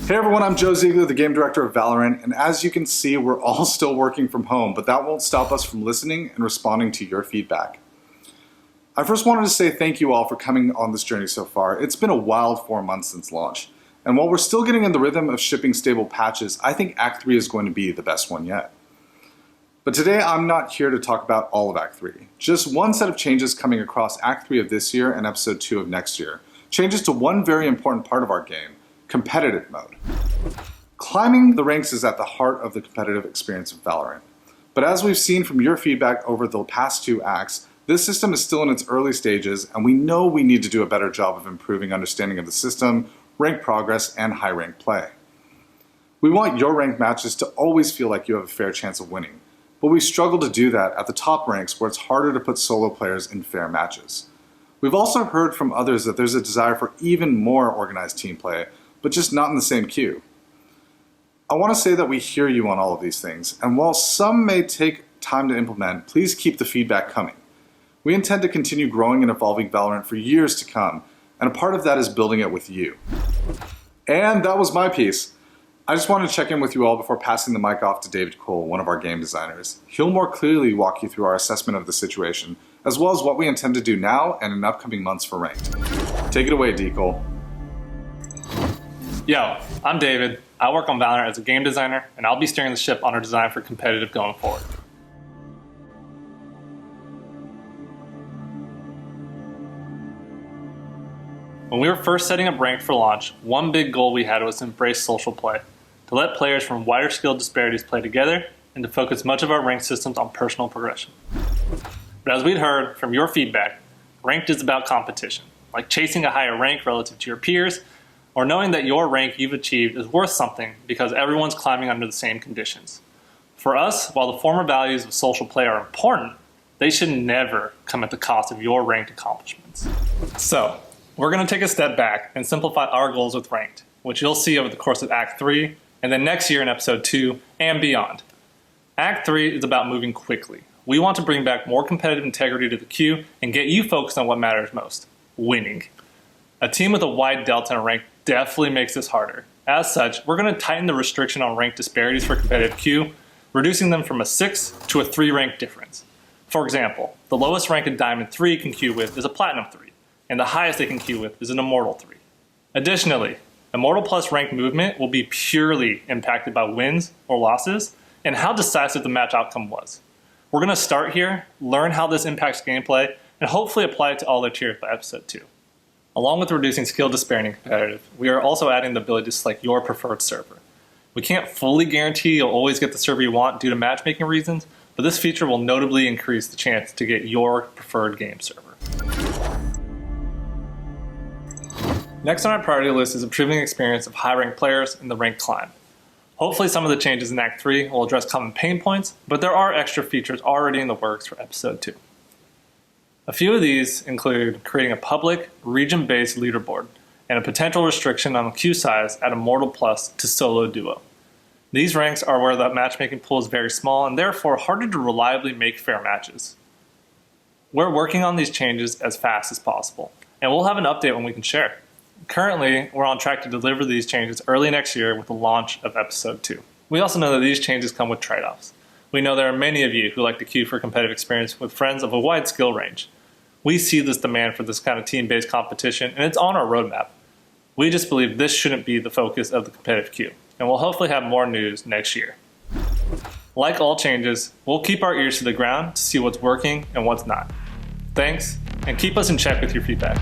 Hey everyone, I'm Joe Ziegler, the game director of Valorant, and as you can see, we're all still working from home, but that won't stop us from listening and responding to your feedback. I first wanted to say thank you all for coming on this journey so far. It's been a wild 4 months since launch, and while we're still getting in the rhythm of shipping stable patches, I think Act 3 is going to be the best one yet. But today I'm not here to talk about all of Act 3. Just one set of changes coming across Act 3 of this year and Episode 2 of next year. Changes to one very important part of our game, competitive mode. Climbing the ranks is at the heart of the competitive experience of Valorant. But as we've seen from your feedback over the past 2 acts, this system is still in its early stages, and we know we need to do a better job of improving understanding of the system, rank progress, and high rank play. We want your ranked matches to always feel like you have a fair chance of winning, but we struggle to do that at the top ranks where it's harder to put solo players in fair matches. We've also heard from others that there's a desire for even more organized team play, but just not in the same queue. I want to say that we hear you on all of these things, and while some may take time to implement, please keep the feedback coming. We intend to continue growing and evolving Valorant for years to come, and a part of that is building it with you. And that was my piece. I just wanted to check in with you all before passing the mic off to David Cole, one of our game designers. He'll more clearly walk you through our assessment of the situation, as well as what we intend to do now and in upcoming months for Ranked. Take it away, D. Cole. Yo, I'm David. I work on Valorant as a game designer, and I'll be steering the ship on our design for competitive going forward. When we were first setting up Ranked for launch, one big goal we had was to embrace social play, to let players from wider skill disparities play together, and to focus much of our ranked systems on personal progression. But as we'd heard from your feedback, Ranked is about competition, like chasing a higher rank relative to your peers, or knowing that your rank you've achieved is worth something because everyone's climbing under the same conditions. For us, while the former values of social play are important, they should never come at the cost of your ranked accomplishments. So, we're going to take a step back and simplify our goals with Ranked, which you'll see over the course of Act 3, and then next year in Episode 2, and beyond. Act 3 is about moving quickly. We want to bring back more competitive integrity to the queue and get you focused on what matters most, winning. A team with a wide delta in rank definitely makes this harder. As such, we're going to tighten the restriction on rank disparities for competitive queue, reducing them from a 6 to a 3 rank difference. For example, the lowest rank a Diamond 3 can queue with is a Platinum 3, and the highest they can queue with is an Immortal 3. Additionally, Immortal plus rank movement will be purely impacted by wins or losses and how decisive the match outcome was. We're going to start here, learn how this impacts gameplay, and hopefully apply it to all their tiers by Episode 2. Along with reducing skill disparity in competitive, we are also adding the ability to select your preferred server. We can't fully guarantee you'll always get the server you want due to matchmaking reasons, but this feature will notably increase the chance to get your preferred game server. Next on our priority list is improving the experience of high-ranked players in the ranked climb. Hopefully some of the changes in Act 3 will address common pain points, but there are extra features already in the works for Episode 2. A few of these include creating a public, region-based leaderboard and a potential restriction on the queue size at Immortal Plus to Solo Duo. These ranks are where the matchmaking pool is very small and therefore harder to reliably make fair matches. We're working on these changes as fast as possible, and we'll have an update when we can share. Currently, we're on track to deliver these changes early next year with the launch of Episode 2. We also know that these changes come with trade-offs. We know there are many of you who like to queue for competitive experience with friends of a wide skill range. We see this demand for this kind of team-based competition, and it's on our roadmap. We just believe this shouldn't be the focus of the competitive queue, and we'll hopefully have more news next year. Like all changes, we'll keep our ears to the ground to see what's working and what's not. Thanks, and keep us in check with your feedback.